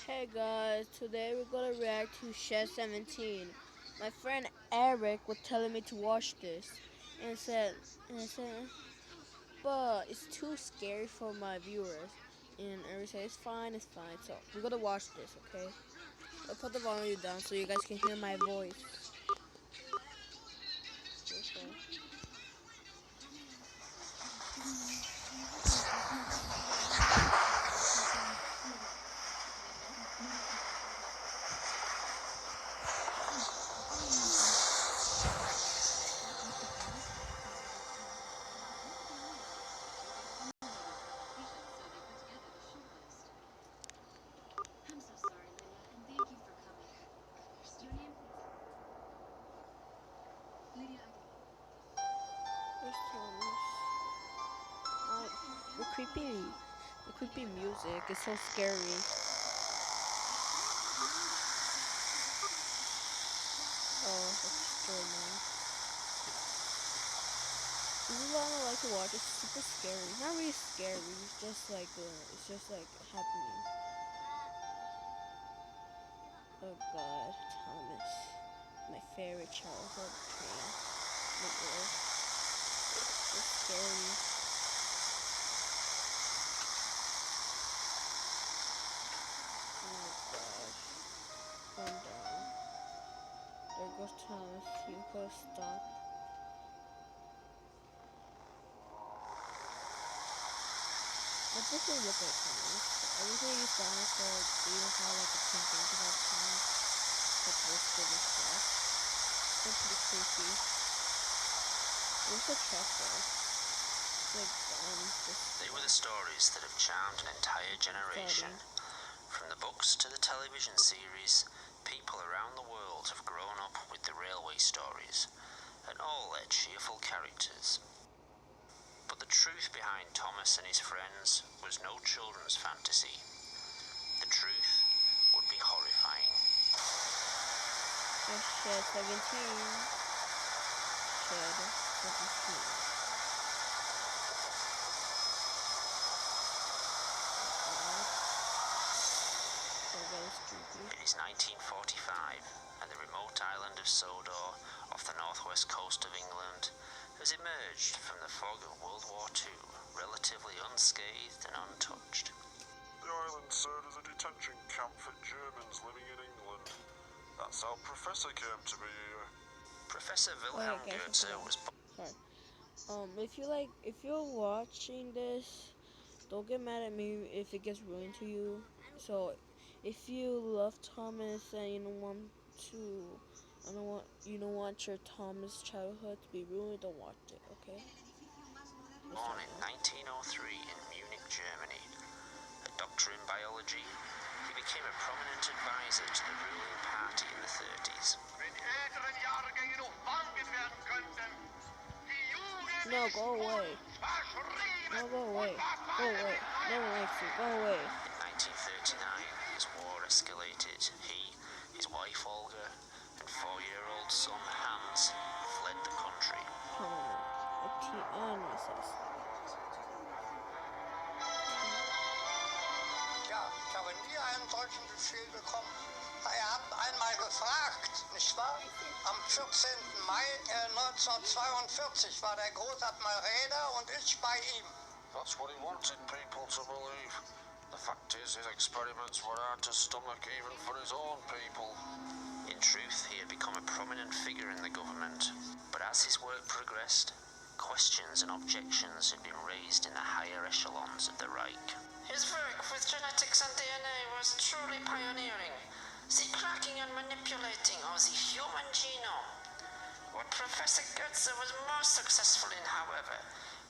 Hey guys, today we're gonna react to Shed 17. My friend Eric was telling me to watch this and said, but it's too scary for my viewers. And Eric said it's fine. So we're gonna watch this, okay? I'll put the volume down so you guys can hear my voice. Okay. Where's Thomas? The creepy music is so scary. Oh, that's so nice. This is what I like to watch. It's super scary. Not really scary. It's just like happening. Oh God, Thomas, my favorite childhood train. The world. So scary. Oh my gosh. Going down. There goes Thomas. He could stop. That doesn't look like Thomas. Everything is down, so they don't have like a painting about Thomas. Like listed and stuff. That's pretty creepy. Where's the truck though? Like They were the stories that have charmed an entire generation. From the books to the television series, people around the world have grown up with the railway stories, and all their cheerful characters. But the truth behind Thomas and his friends was no children's fantasy. The truth would be horrifying. Shed 17. Shed 17. It is 1945, and the remote island of Sodor, off the northwest coast of England, has emerged from the fog of World War II, relatively unscathed and untouched. The island served as a detention camp for Germans living in England. That's how Professor came to be here. Professor Wilhelm Goethe was... Sorry. If you're watching this, don't get mad at me if it gets ruined to you. So, if you love Thomas and you don't want your Thomas childhood to be ruined, don't watch it, okay? Born in 1903 in Munich, Germany, a doctor in biology, he became a prominent advisor to the ruling party in the 30s. No, go away. No, go away. Go away. No one likes you. Go away. In 1939, as war escalated, he, his wife Olga, and 4-year-old son Hans fled the country. Ja, ich habe nie einen solchen Befehl bekommen. Er hat einmal gefragt, nicht wahr? Am 14. Mai 1942 war der Großadmiral Räder und ich bei ihm. That's what he wanted people to believe. The fact is, his experiments were hard to stomach even for his own people. In truth, he had become a prominent figure in the government, but as his work progressed, questions and objections had been raised in the higher echelons of the Reich. His work with genetics and DNA was truly pioneering, the cracking and manipulating of the human genome. What Professor Goetze was most successful in, however,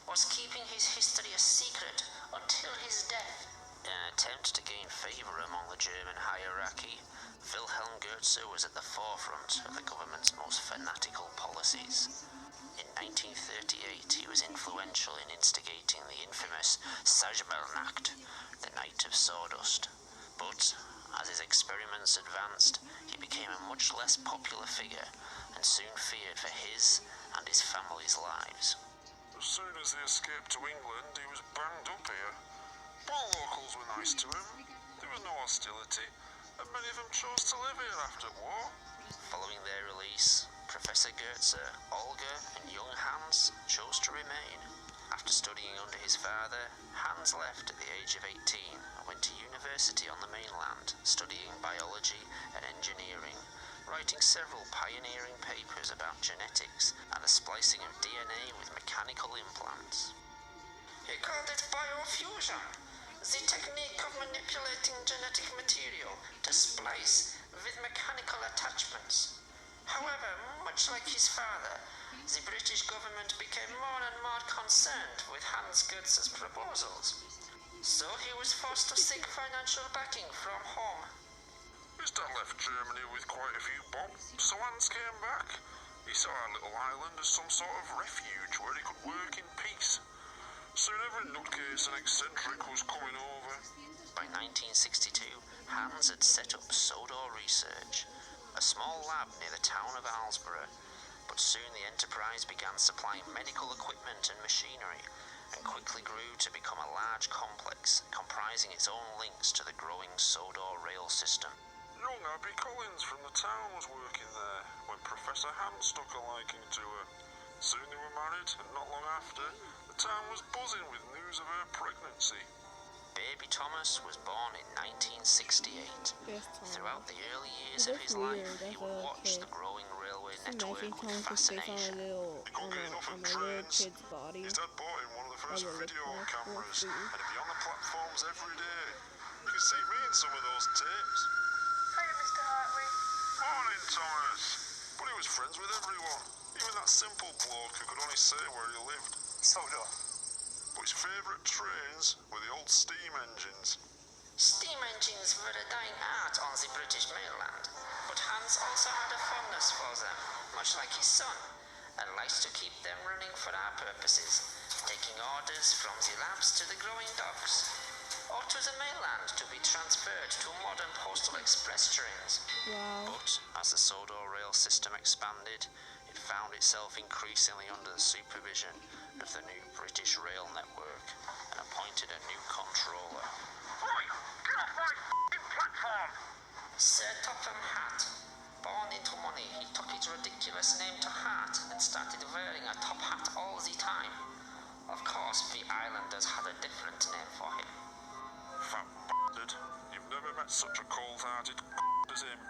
was keeping his history a secret until his death. In an attempt to gain favour among the German hierarchy, Wilhelm Goetze was at the forefront of the government's most fanatical policies. In 1938, he was influential in instigating the infamous Sajmelnacht, the Night of Sawdust. But, as his experiments advanced, he became a much less popular figure and soon feared for his and his family's lives. As soon as he escaped to England, he was banged up here. All locals were nice to him. There was no hostility. and many of them chose to live here after war. Following their release, Professor Goetze, Olga, and young Hans chose to remain. After studying under his father, Hans left at the age of 18 and went to university on the mainland, studying biology and engineering, writing several pioneering papers about genetics and the splicing of DNA with mechanical implants. He called it biofusion, the technique of manipulating genetic material to splice with mechanical attachments. However, much like his father, the British government became more and more concerned with Hans Goetze's proposals. So he was forced to seek financial backing from home. His dad left Germany with quite a few bob, so Hans came back. He saw our little island as some sort of refuge where he could work in peace. Soon every nutcase and eccentric was coming over. By 1962, Hans had set up Sodor Research, a small lab near the town of Alsborough, but soon the enterprise began supplying medical equipment and machinery and quickly grew to become a large complex comprising its own links to the growing Sodor rail system. Young Abby Collins from the town was working there when Professor Hans took a liking to her. Soon they were married, and not long after, the town was buzzing with news of her pregnancy. Baby Thomas was born in 1968. Yes, Tom. Throughout the early years That's of his weird, life, that's he would a watch kid. the growing railway Just network imagine with Thomas' face on fascination. He couldn't get enough on of a little trains. kid's body. His dad bought him one of the first Probably video like cameras, four and he'd be on the platforms every day. You can see me in some of those tapes. Hiya, Mr. Hartley. Morning, Thomas. But he was friends with everyone, even that simple bloke who could only say where he lived. Sodor. But his favourite trains were the old steam engines. Steam engines were a dying art on the British mainland, but Hans also had a fondness for them, much like his son, and likes to keep them running for our purposes, taking orders from the labs to the growing docks, or to the mainland to be transferred to modern postal express trains. Wow. But as the Sodor rail system expanded, it found itself increasingly under the supervision of the new British rail network and appointed a new controller. Oi! Get off my f***ing platform! Sir Topham Hatt. Born into money, he took his ridiculous name to heart and started wearing a top hat all the time. Of course, the islanders had a different name for him. Fat bastard. You've never met such a cold-hearted as him.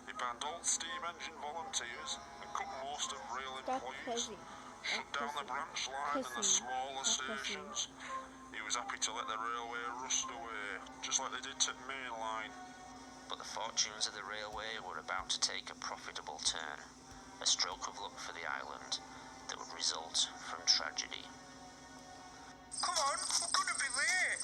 He banned all steam engine volunteers and cut most of rail Stop employees. pussy. Shut down the branch line and the Pussy. smaller Stop pussy. stations. He was happy to let the railway rust away, just like they did to main line. But the fortunes of the railway were about to take a profitable turn, a stroke of luck for the island that would result from tragedy. Come on, we're gonna be late.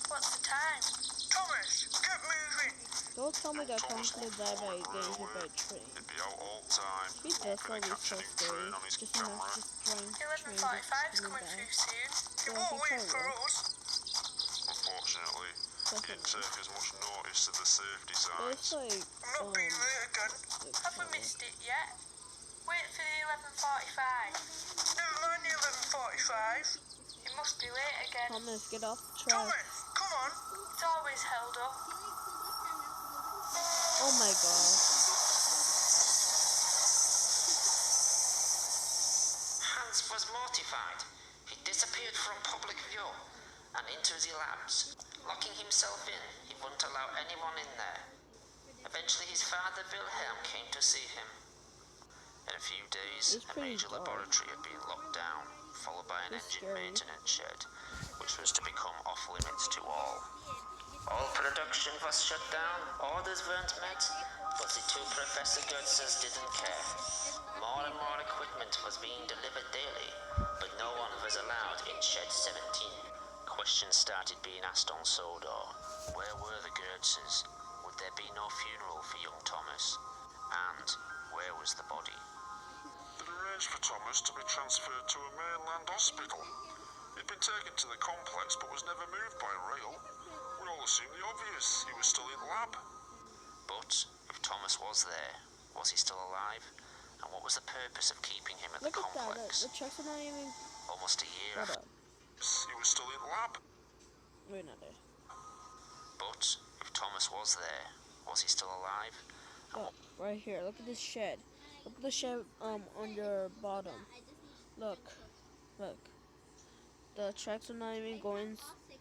What's the time? Thomas, get moving. Don't tell me that Thomas Thomas would will die follow by the getting hit railway. by a train. He'd be out all time, He's hoping to definitely catch so a new scary. train on his Just enough camera. just trying train 11:45's just coming die. through soon. It Yeah, won't he wait probably for will. us. Unfortunately, he didn't take as much notice of the safety It's signs. like, I'm not being late again. Have we missed it yet? Wait for the 11:45. Never mind the 11:45. It must be late again. Thomas, get off the track. Thomas, come on. It's always held up. Oh my god. Hans was mortified. He disappeared from public view and into the labs. Locking himself in, he wouldn't allow anyone in there. Eventually his father Wilhelm came to see him. In a few days, It's a pretty major dark. laboratory had been locked down, followed by an It's engine scary. maintenance shed, which was to become off limits to all. All production was shut down, orders weren't met, but the two Professor Goetzes didn't care. More and more equipment was being delivered daily, but no one was allowed in Shed 17. Questions started being asked on Sodor. Where were the Goetzes? Would there be no funeral for young Thomas? And where was the body? They'd arranged for Thomas to be transferred to a mainland hospital. He'd been taken to the complex but was never moved by rail. We all assumed the obvious. He was still in lab. But if Thomas was there, was he still alive? And what was the purpose of keeping him at Look the at that. complex? The trucks are not even. Almost a year Shut after. up. He was still in lab. We're not there. But if Thomas was there, Was he still alive? Look, right here. Look at this shed. Look at the shed on your bottom. Look. Look. The tracks are not even going.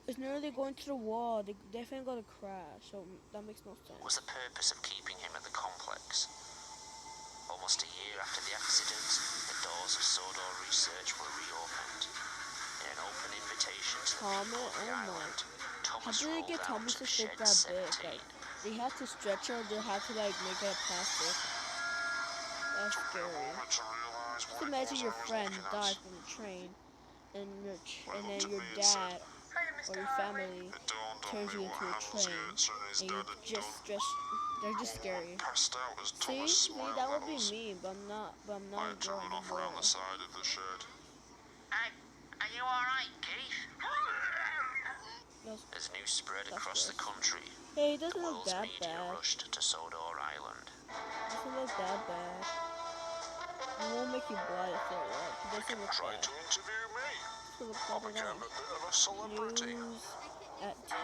It's nearly going to the wall. They definitely gonna crash. So that makes no sense. Was the purpose of keeping him at the complex? Almost a year after the accident, the doors of Sodor Research were reopened. In an open invitation to the people of the island, How Thomas did they rolled get out Thomas to of fit Shed that big? 17. Like, they had to stretch it or they had to like make it a plastic. That's Took me a scary. moment to realise Just what it imagine was your I was friend looking died at. from the train, and Well, and looked then at your me and said, dad Hiya, or Mr. your Hartley. family It dawned on turns me you what into a Hans train, Goetze and his and dad you had just done. they're just One scary. woman passed out as Thomas See, smiled that at would be us. me, but I'm not. But I'm I not a had to girl. run I'm a off around the boy. side of the shed. Hey, are you alright, Keith? That's, As news spread That's across the gross. country, hey, it the doesn't look world's that media bad. rushed to Sodor Island. It doesn't look that bad. It won't make you bloody throw up. It They doesn't look tried bad. to interview me. It doesn't look I bad at became all. a bit of a celebrity. News at 10.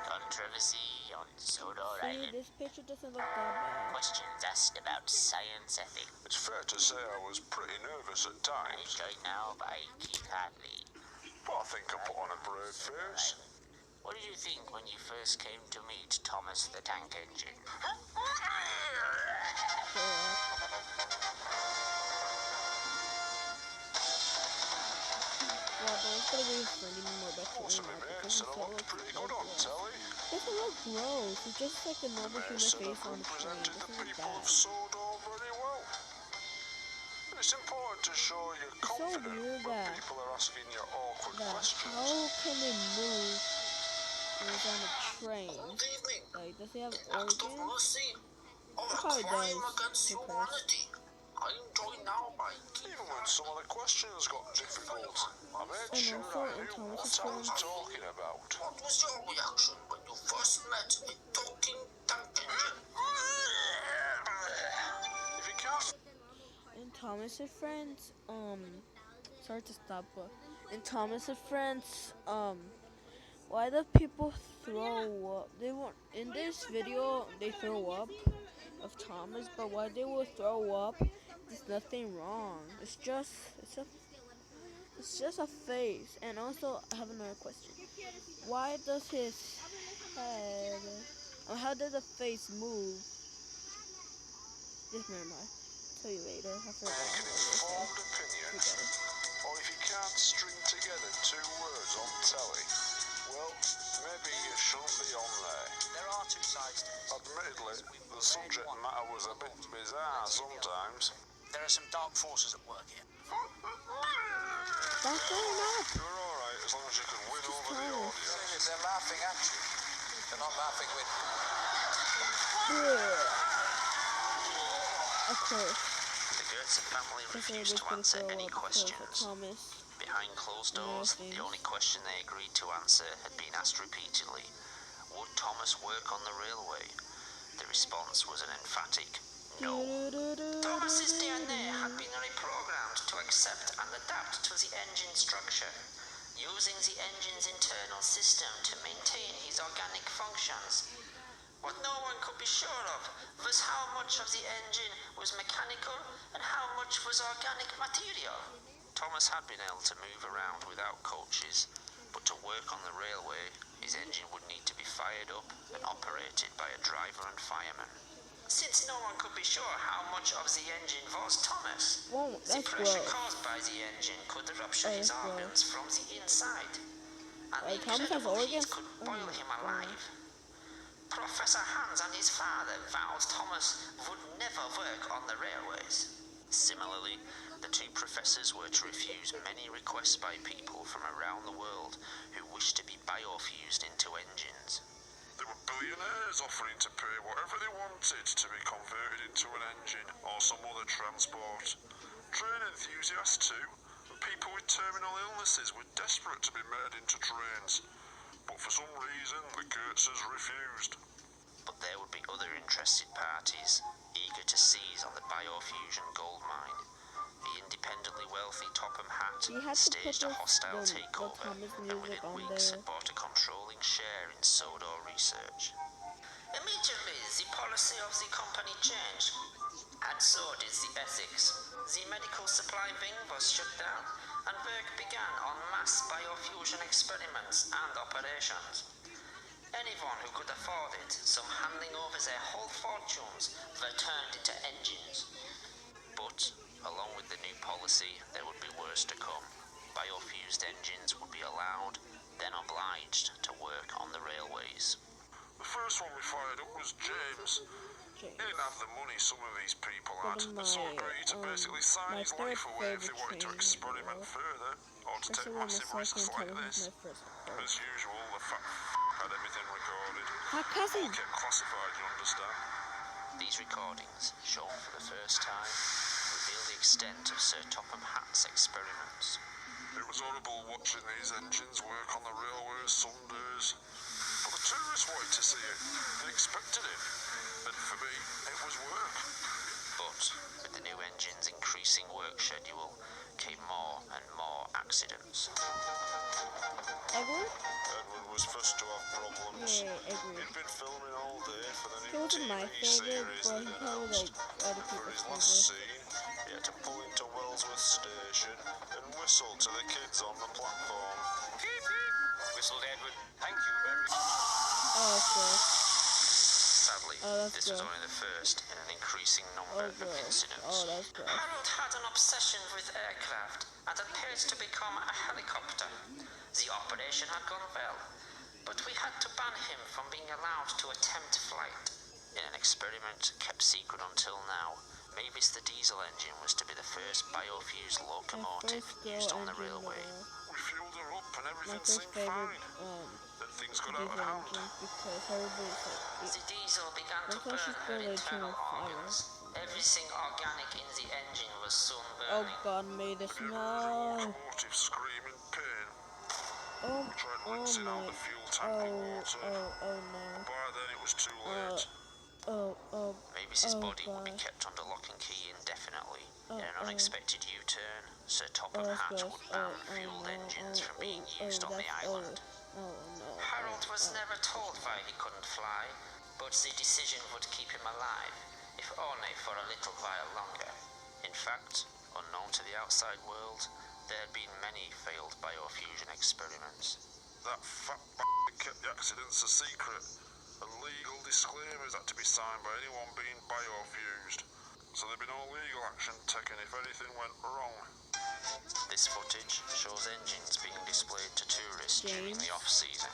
Controversy on Sodor See, Island. this picture doesn't look that bad. Questions asked about science ethics. It's fair to say I was pretty nervous at times, Joined now by Keith Hartley. but I think I put on a brave face. What did you think when you first came to meet Thomas the Tank Engine? Well, but it's gonna be friendly more better Most of my mates said I looked pretty good on telly. It doesn't look gross. It's just like a normal They human said face I've on the train. It represented the doesn't look people of bad. Sodor very well. It's important to show you're It's so confident weird when that- people are asking you awkward That questions. how can it move when it's on a train? Good evening. Like, does it have Act of organs? mercy or a probably crime does, against because- humanity. I am joined now by Even when some of the questions got difficult, I made And sure also I in knew Thomas's what I was friends- talking about. what was your reaction when you first met a talking tank engine? If you can't And Thomas and friends, sorry to stop, but in Thomas and friends, why do people throw up? They won't, in this video, they throw up of Thomas, but why they will throw up, there's nothing wrong. It's just a face. And also, I have another question. Why does his head, how does the face move? Just never mind. Tell you later. I forgot. make an informed opinion, or if you can't string together two words on telly, well, maybe you shouldn't be on there. There are two sides to this. Admittedly, the subject matter was a bit bizarre sometimes. There are some dark forces at work here. That's fair enough. You're alright as long as you can win over the Thomas. audience. They're laughing at you. They're not laughing with you. Of course. The Goetze family Because they refused was to gonna answer throw any up because of questions. Thomas. Behind closed and doors, other the only things. question they agreed to answer had been asked repeatedly. Would Thomas work on the railway? The response was an emphatic no. Thomas's DNA had been reprogrammed to accept and adapt to the engine structure, using the engine's internal system to maintain his organic functions. What no one could be sure of was how much of the engine was mechanical and how much was organic material. Thomas had been able to move around without coaches, but to work on the railway, his engine would need to be fired up and operated by a driver and fireman. Since no one could be sure how much of the engine was Thomas, Whoa, the that's pressure gross. caused by the engine could rupture Oh, his that's organs from the inside. And the Wait, Thomas has incredible heat organs? could Oh boil my him God. alive. Professor Hans and his father vowed Thomas would never work on the railways. Similarly, the two professors were to refuse many requests by people from around the world who wished to be biofused into engines. There were billionaires offering to pay whatever they wanted to be converted into an engine or some other transport. Train enthusiasts too, and people with terminal illnesses were desperate to be made into trains. But for some reason, the Goetzes refused. But there would be other interested parties, eager to seize on the biofusion gold mine. The independently wealthy Topham Hatt You had to put staged a hostile the takeover Thomas and music within on weeks there. had bought a controlling share in Sodor Research. Immediately, the policy of the company changed, and so did the ethics. The medical supply wing was shut down, and work began on mass biofusion experiments and operations. Anyone who could afford it, some handing over their whole fortunes, were turned into engines. But, along with the new policy, there would be worse to come. Biofused engines would be allowed, then obliged, to work on the railways. The first one we fired up was James. He didn't have the money some of these people had, But so agreed to basically sign my his third life away if they favorite wanted to train experiment further, or to take massive risks like this. As usual, the fat had everything recorded. All kept classified, you understand. These recordings, shown for the first time, reveal the extent of Sir Topham Hatt's experiments. It was horrible watching these engines work on the railways some days. But the tourists wanted to see it. They expected it. And for me, it was work. But, with the new engine's increasing work schedule, came more and more accidents. Edward? Edward was first to have problems. Yeah, Edward. He'd been filming all day for the He new wasn't my TV favorite, series but they'd he probably announced. like other For his people's last favorite. scene, he had to pull into Wellsworth Station and whistle to the kids on the platform. Beep, beep, whistled Edward. Thank you very much. Oh, of course. Sadly, Oh, that's this was good. only the first in an increasing number Oh, of good. incidents. Oh, that's good. Harold had an obsession with aircraft and appeared to become a helicopter. The operation had gone well, but we had to ban him from being allowed to attempt flight. In an experiment kept secret until now, Mavis the diesel engine was to be the first biofused locomotive used on the railway. We fueled her up and My everything first seemed favorite fine. Then things got out diesel of hand. engine because everybody's like, The diesel began to That's why burn she's her building internal a fire. organs. Everything organic in the engine was soon oh burning. God, made this The no. locomotive screaming pain. Oh, We tried oh rinsing out my, the fuel tank with water. oh no. By then it was too late. Mavis's Oh, body would be God. kept under lock and key indefinitely. Oh, In an oh. unexpected U-turn, Sir Topham that's Hatt gross. would ban Oh, fueled no. engines from being Oh, used on the that's- island. Oh no. Harold was never told why he couldn't fly, but the decision would keep him alive, if only for a little while longer. In fact, unknown to the outside world, there had been many failed biofusion experiments. That fat bastard kept the accidents a secret, and legal disclaimers had to be signed by anyone being biofused. So there'd be no legal action taken if anything went wrong. This footage shows engines being displayed to tourists during the off-season.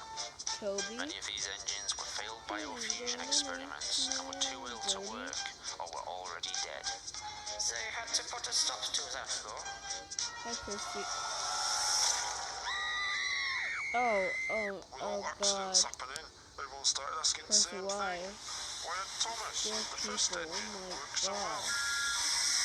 Toby. Many of these engines were failed biofusion experiments and were too ill to work or were already dead. They had to put a stop to that, though. Hi, Percy. Oh With all God. accidents happening, everyone started asking the Percy, same why? thing. Why had Thomas, Dear the first people, engine, oh my worked so God. well?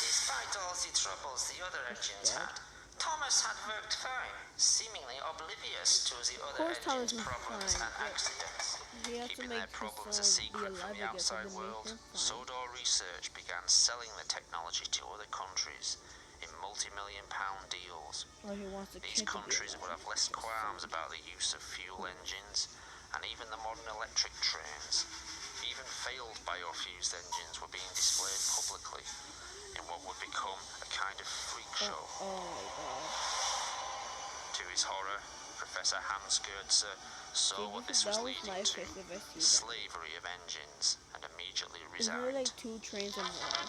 Despite all the troubles the other engines dead. had, Thomas had worked fine, seemingly oblivious to the other course Thomas engines' was problems fine, and yeah. accidents. He has to Keeping make their problems a this be secret from alive, the I guess, outside and to make world, him fine. Sodor Research began selling the technology to other countries in multi-million-pound deals. Or he wants the These kid to be countries would alive. have less qualms about the use of fuel engines and even the modern electric trains. Even failed biofused engines were being displayed publicly in what would become a kind of freak show. Oh my God. To his horror, Professor Hans Goetze saw what this was That was leading my to, face if I see the that. slavery of engines, and immediately Is there like resigned. 2 trains in one?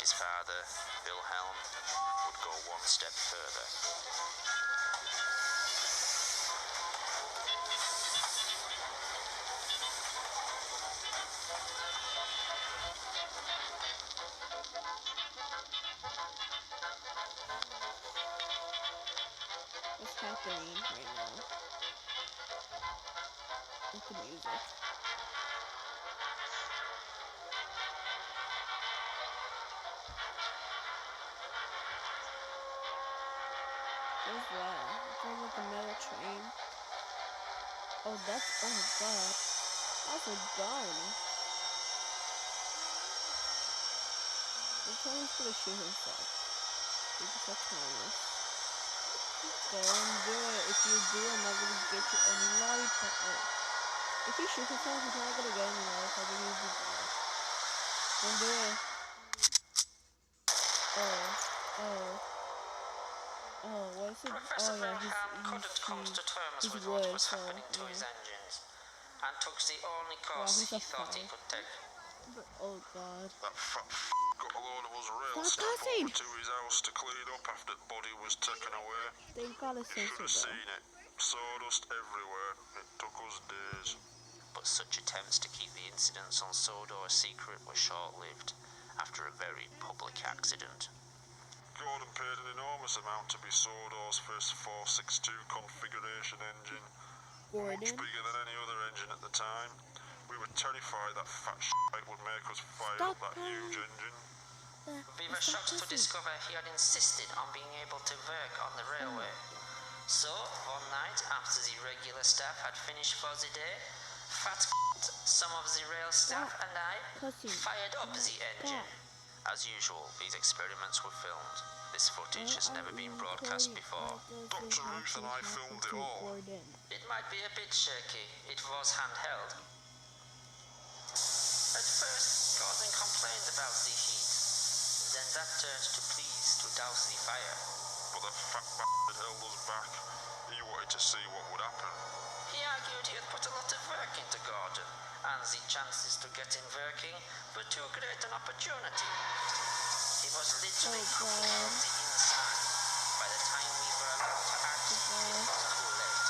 His father, Wilhelm, would go one step further. What's happening right now? With the music. What's that? It's like a metal train. Oh, that's, oh my God. That's a gun. The Thomas gonna shoot himself. Because that's Thomas. Don't do it. If you do, I'm not gonna get you any lollipop. Oh. If he shoots himself, he's not gonna get any life. I think he'll be dead. Don't do it. What is it? Professor Yeah, Wilhelm couldn't come to terms he's with what wood, was so, happening to his engines, and took the only course he's he a thought he fire. could take. Oh god. That fat got a load of us rail Stop staff cussing! over to his house to clean up after the body was taken away. Thank god it's You should censored have though. seen it. Sawdust everywhere. It took us days. But such attempts to keep the incidents on Sodor a secret were short-lived after a very public accident. Gordon paid an enormous amount to be Sawdor's first 462 configuration engine. Much Gordon? bigger than any other engine at the time. We were terrified that fat shite would make us fire up that huge engine. We were shocked to discover he had insisted on being able to work on the railway. So, one night, after the regular staff had finished for the day, some of the rail staff and I fired up the engine. As usual, these experiments were filmed. This footage has never been broadcast before. Dr. Ruth and I filmed it all. It might be a bit shaky. It was handheld. At first, Gordon complained about the heat. Then that turned to pleas to douse the fire. But that fat bastard held us back. He wanted to see what would happen. He argued he had put a lot of work into Gordon, and the chances to get him working were too great an opportunity. He was literally cooking from the inside. By the time we were allowed to act, it was too late.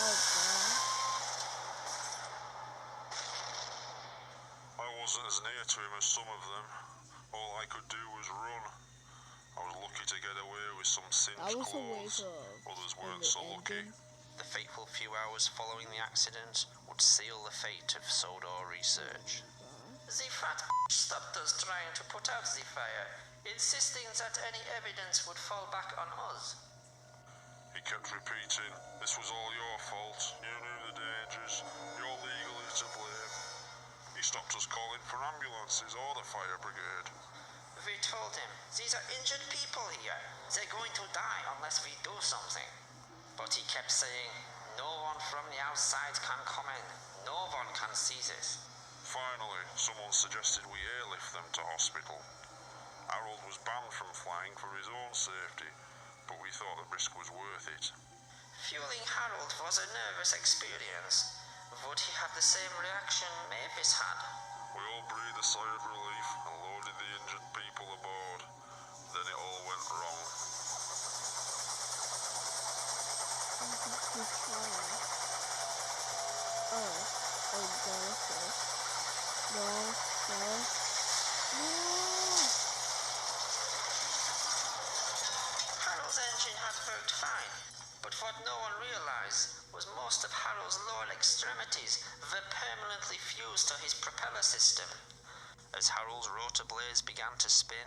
Oh god. I wasn't as near to him as some of them. All I could do was run. I was lucky to get away with some cinched That was a clothes. waste of Others weren't so lucky. The fateful few hours following the accident would seal the fate of Sodor research. The fat stopped us trying to put out the fire, insisting that any evidence would fall back on us. He kept repeating, "This was all your fault. You knew the dangers. You're legally to blame." He stopped us calling for ambulances or the fire brigade. We told him, these are injured people here. They're going to die unless we do something. But he kept saying, no one from the outside can come in. No one can see this. Finally, someone suggested we airlift them to hospital. Harold was banned from flying for his own safety, but we thought the risk was worth it. Fueling Harold was a nervous experience. Would he have the same reaction Mavis had? We all breathed a sigh of relief and loaded the injured people aboard. Then it all went wrong. Oh god, okay. No. Harold's engine had worked fine, but what no one realized was most of Harold's lower extremities were permanently fused to his propeller system. As Harold's rotor blades began to spin,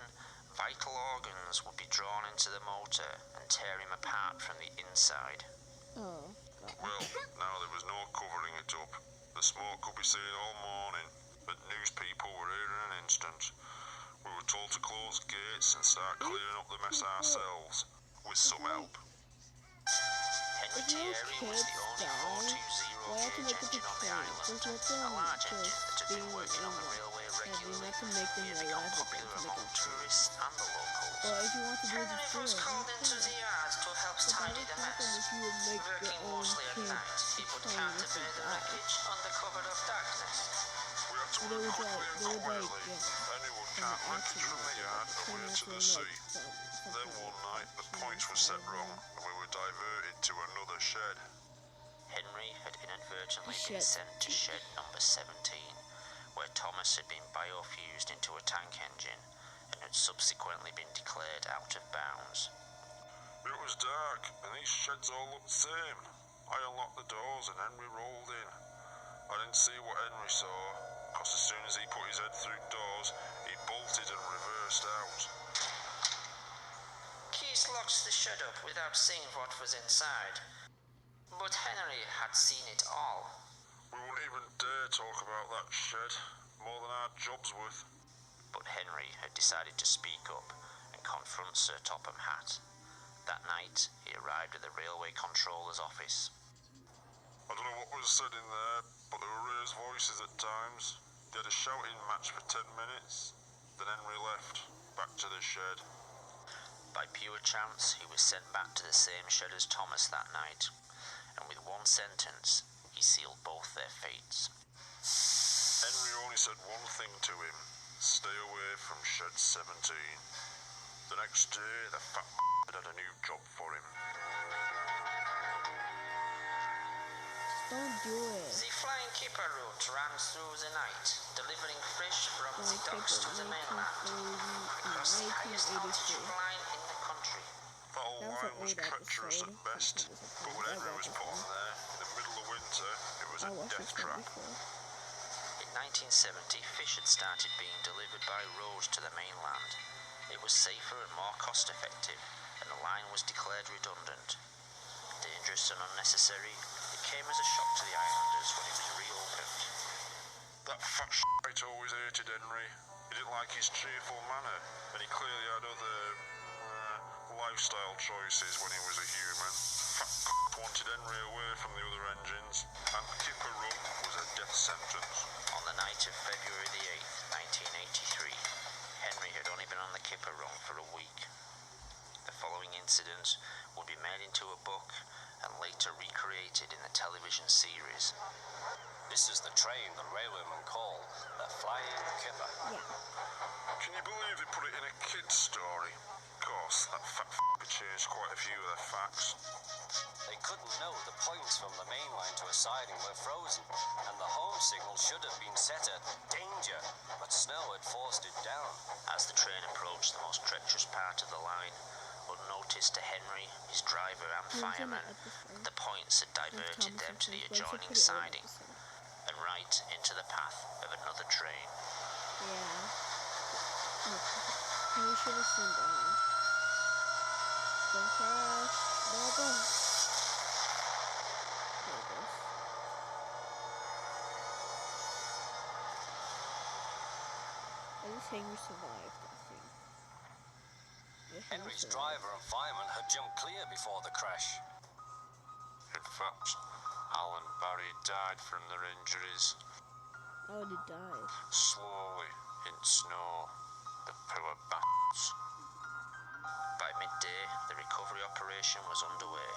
vital organs would be drawn into the motor and tear him apart from the inside. Oh god. Well, now there was no covering it up. The smoke could be seen all morning, but news people were here in an instant. We were told to close gates and start clearing up the mess ourselves, with some help. Henry If those Thierry was kids the only die, 420 why have to gauge make it engine on the explain? island, Just let a them large engine just that had be been working on the in railway there. Yeah, regularly. you have to make them He had become realize that popular to make among it tourists and the locals. But if you want to do it, Henry just do was it. called into the yard to help But that tidy would the happen mess. if you would make your Working own mostly at kid night, he would explain counterbear if the you die. wreckage under cover of darkness. We had to They work would quickly and like, quietly. yeah, Henry would from cart the wreckage accident, from the yard turn away out to the like sea. something Then one night, the points were set wrong, and we were diverted to another shed. Henry had inadvertently been Shed. sent to shed number 17, where Thomas had been biofused into a tank engine and had subsequently been declared out of bounds. It was dark, and these sheds all looked the same. I unlocked the doors and Henry rolled in. I didn't see what Henry saw, because as soon as he put his head through doors, he bolted and reversed out. Keith locked the shed up without seeing what was inside. But Henry had seen it all. We wouldn't even dare talk about that shed, more than our job's worth. But Henry had decided to speak up and confront Sir Topham Hatt. That night, he arrived at the railway controller's office. I don't know what was said in there, but there were raised voices at times. They had a shouting match for 10 minutes. Then Henry left, back to the shed. By pure chance, he was sent back to the same shed as Thomas that night, and with one sentence, he sealed both their fates. Henry only said one thing to him: stay away from shed 17. The next day, the fat had a new job for him. Don't do it. The flying keeper route ran through the night, delivering fish from the docks to the mainland, across the highest altitude line in the country. That old That was line an was old treacherous episode. at best, but when Henry was put on there, in the middle of winter, it was I a watched death this one trap. before. In 1970, fish had started being delivered by road to the mainland. It was safer and more cost-effective, and the line was declared redundant. Dangerous and unnecessary, it came as a shock to the islanders when it was reopened. That fat shite always hated Henry. He didn't like his cheerful manner, and he clearly had other lifestyle choices when he was a human. Fat wanted Henry away from the other engines, and Kipper Run was a death sentence. On the night of February the 8th, 1983, Henry had only been on the Kipper Run for a week. The following incident would be made into a book and later recreated in the television series. This is the train the railwaymen call the Flying Kipper. Yeah. Can you believe they put it in a kid's story? Of course, that fat changed quite a few of the facts. They couldn't know the points from the main line to a siding were frozen, and the home signal should have been set at danger, but snow had forced it down. As the train approached the most treacherous part of the line, unnoticed to Henry, his driver and firemen, the points had diverted them to the adjoining siding and right into the path of another train. Yeah. You should have seen that. Don't crash. There it goes. There it goes. At least Henry survived, I think. Yeah, Henry Henry's survived. driver and fireman had jumped clear before the crash. In fact, Al and Barry died from their injuries. Oh, they died. Slowly, in snow. The poor bastards. By midday, the recovery operation was underway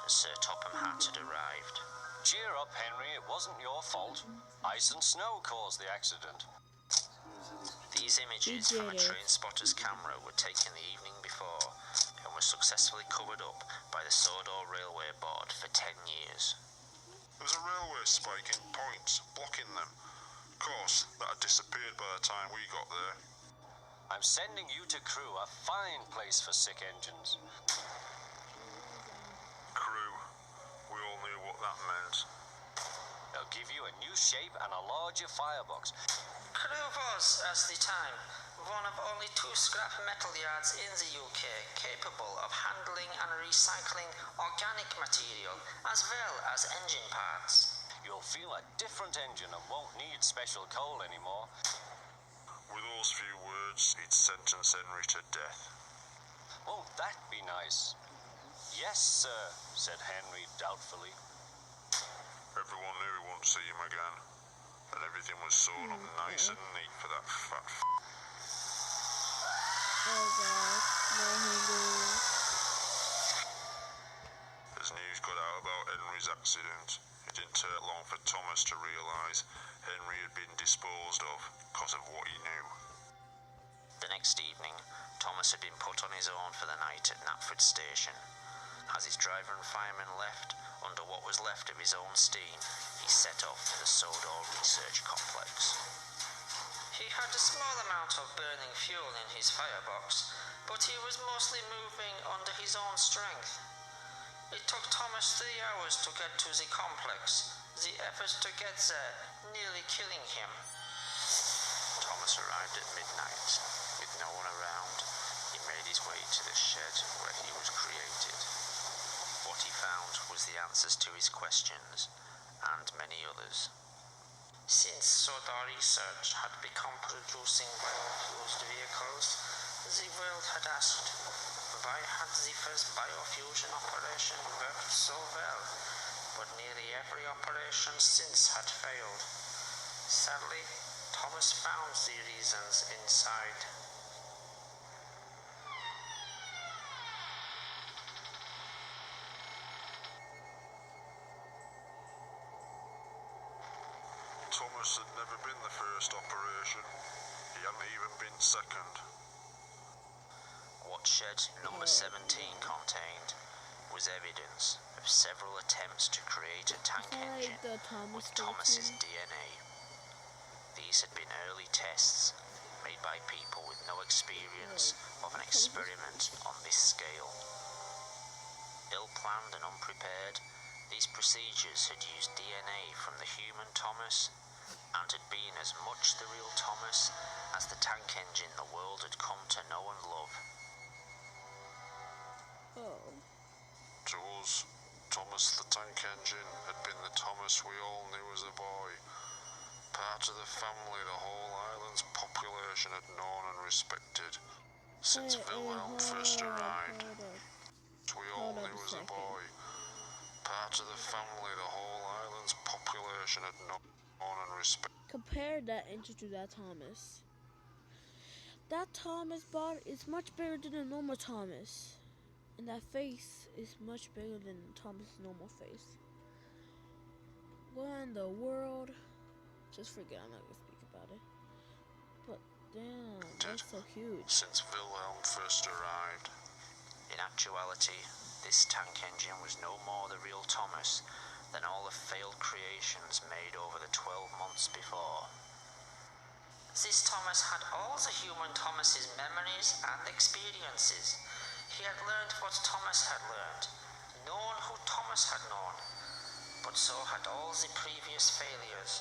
and Sir Topham Hatt had arrived. Cheer up, Henry, it wasn't your fault. Ice and snow caused the accident. These images from a train spotter's camera were taken the evening before and were successfully covered up by the Sodor Railway Board for 10 years. There was a railway spike in points, blocking them. Of course, that had disappeared by the time we got there. I'm sending you to Crewe, a fine place for sick engines. Crew, we all knew what that meant. They'll give you a new shape and a larger firebox. Crewe was, at the time, one of only 2 scrap metal yards in the UK capable of handling and recycling organic material as well as engine parts. You'll feel a different engine and won't need special coal anymore. With those few words, he'd sentence Henry to death. Won't that be nice? Yes, sir, said Henry doubtfully. Everyone knew he wouldn't see him again, and everything was sewn up nice and neat for that fat Oh god, no Henry. As news got out about Henry's accident, it didn't take long for Thomas to realise Henry had been disposed of because of what he knew. The next evening, Thomas had been put on his own for the night at Knapford Station. As his driver and fireman left, under what was left of his own steam, he set off to the Sodor Research Complex. He had a small amount of burning fuel in his firebox, but he was mostly moving under his own strength. It took Thomas 3 hours to get to the complex, the effort to get there nearly killing him. Thomas arrived at midnight. With no one around, he made his way to the shed where he was created. What he found was the answers to his questions, and many others. Since Sodor Research had become producing biofuels vehicles, the world had asked, why had the first biofusion operation worked so well? but nearly every operation since had failed. Sadly, Thomas found the reasons inside. Thomas had never been the first operation. He hadn't even been second. What shed number 17 contained was evidence of several attempts to create a tank engine the Thomas with Thomas's 13. DNA. These had been early tests made by people with no experience of an experiment on this scale. Ill-planned and unprepared, these procedures had used DNA from the human Thomas and had been as much the real Thomas as the tank engine the world had come to know and love. Oh. To us, Thomas the Tank Engine had been the Thomas we all knew as a boy. Part of the family the whole island's population had known and respected since Wilhelm first arrived. We all knew as a boy. Part of the family the whole island's population had known and respected. Compare that engine to that Thomas. That Thomas body is much bigger than a normal Thomas. And that face is much bigger than Thomas' normal face. What in the world? Just forget, I'm not gonna speak about it. But damn, that's so huge. Since Wilhelm first arrived. In actuality, this tank engine was no more the real Thomas than all the failed creations made over the 12 months before. This Thomas had all the human Thomas's memories and experiences. He had learned what Thomas had learned, known who Thomas had known, but so had all the previous failures.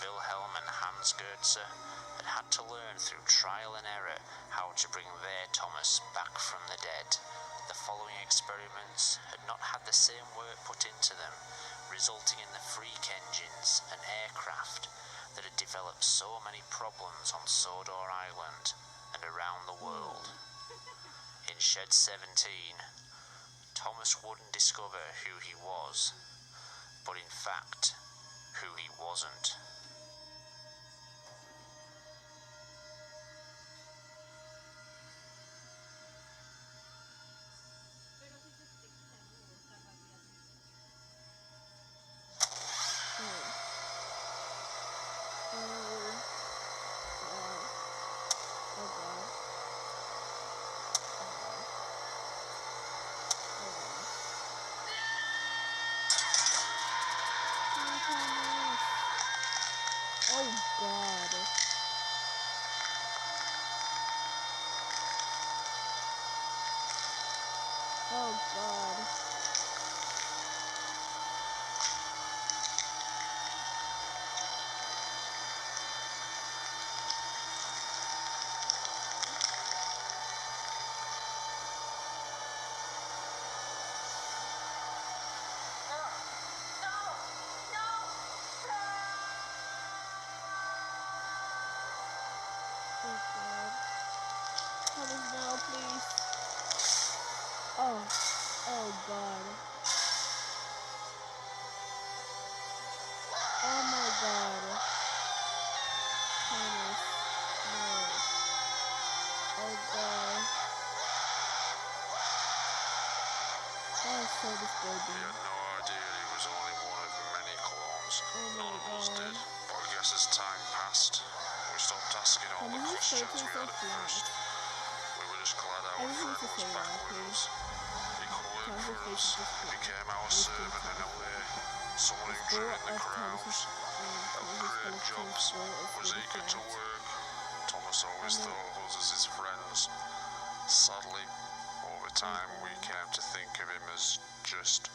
Wilhelm and Hans Goetze had had to learn through trial and error how to bring their Thomas back from the dead. The following experiments had not had the same work put into them, resulting in the freak engines and aircraft that had developed so many problems on Sodor Island and around the world. In Shed 17, Thomas wouldn't discover who he was, but in fact, who he wasn't. Oh God. Oh God. Oh God. Thomas, now, please. Oh. Oh God. Oh my God. Thomas. No. Oh God. That is so He disturbing. had no idea he was only one of many clones. Oh None my of us God. did. But I guess as time passed, we stopped asking all the Thomas is questions we so had at first. We were just glad our I just friend need to was say back that, with please. us. He could work Thomas' for face us. is just He blank. became our Just servant in a way. Someone who The drew goal in the of crowds, Thomas's that would Thomas's create collection's jobs, goal is was really eager to flat. work. Thomas always I mean- thought of us as his friends. Sadly, over time we came to think of him as just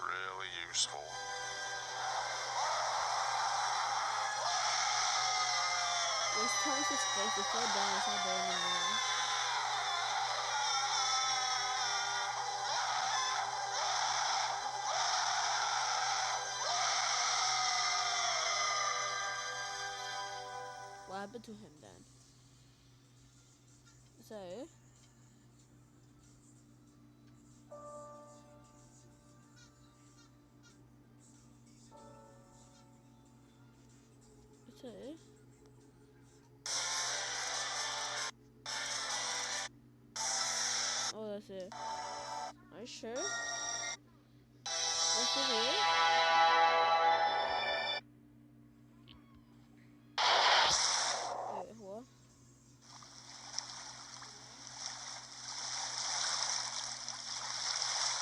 really useful. This Thomas's face is so down, it's not there anymore. What happened to him then? Is that it? that it? Oh, that's it. Are you sure? That's it? Wait, what?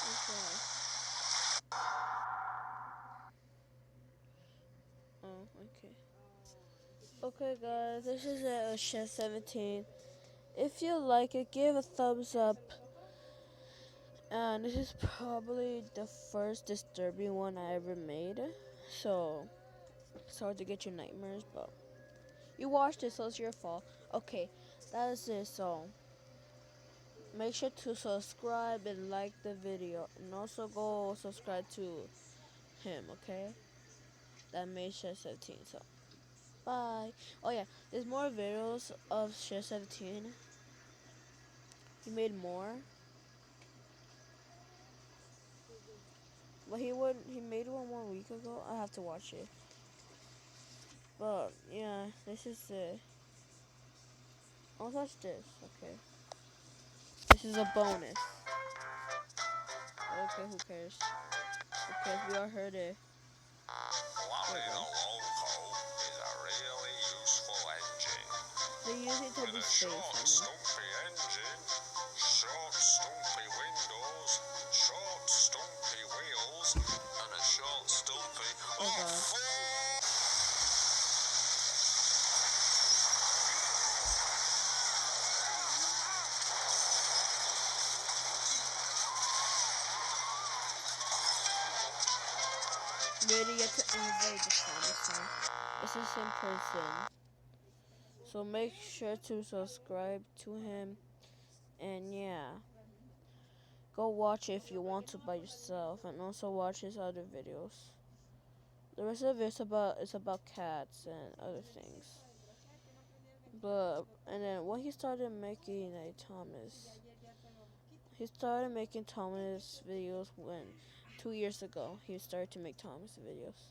What's that? Oh, okay. Okay, guys, this is it, Chef 17. If you like it, give a thumbs up. And this is probably the first disturbing one I ever made. So, sorry to get your nightmares, but you watched it, so it's your fault. Okay, that is it. So, make sure to subscribe and like the video. And also go subscribe to him, okay? That made Chef 17. So, bye. Oh, yeah, there's more videos of Chef 17. He made more. But he made one 1 week ago. I have to watch it. But yeah, this is it. I'll touch this, okay. This is a bonus. Okay, who cares? Who cares? We all heard it. Larry the Loco is a really useful engine. They use it to With be a safe, short, you know. stumpy engine, short, stumpy windows, short, stumpy wheels, and a short, stumpy... Oh god. Ready yet to invade the Thomas. It's the same person. So make sure to subscribe to him. And yeah. Go watch it if you want to by yourself. And also watch his other videos. The rest of it's about cats and other things. But and then when he started making he started making Thomas videos when 2 years ago he started to make Thomas videos.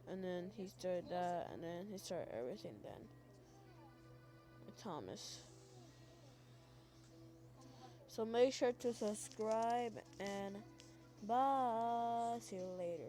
And then he started that, and then he started everything then with Thomas. So make sure to subscribe and bye. See you later.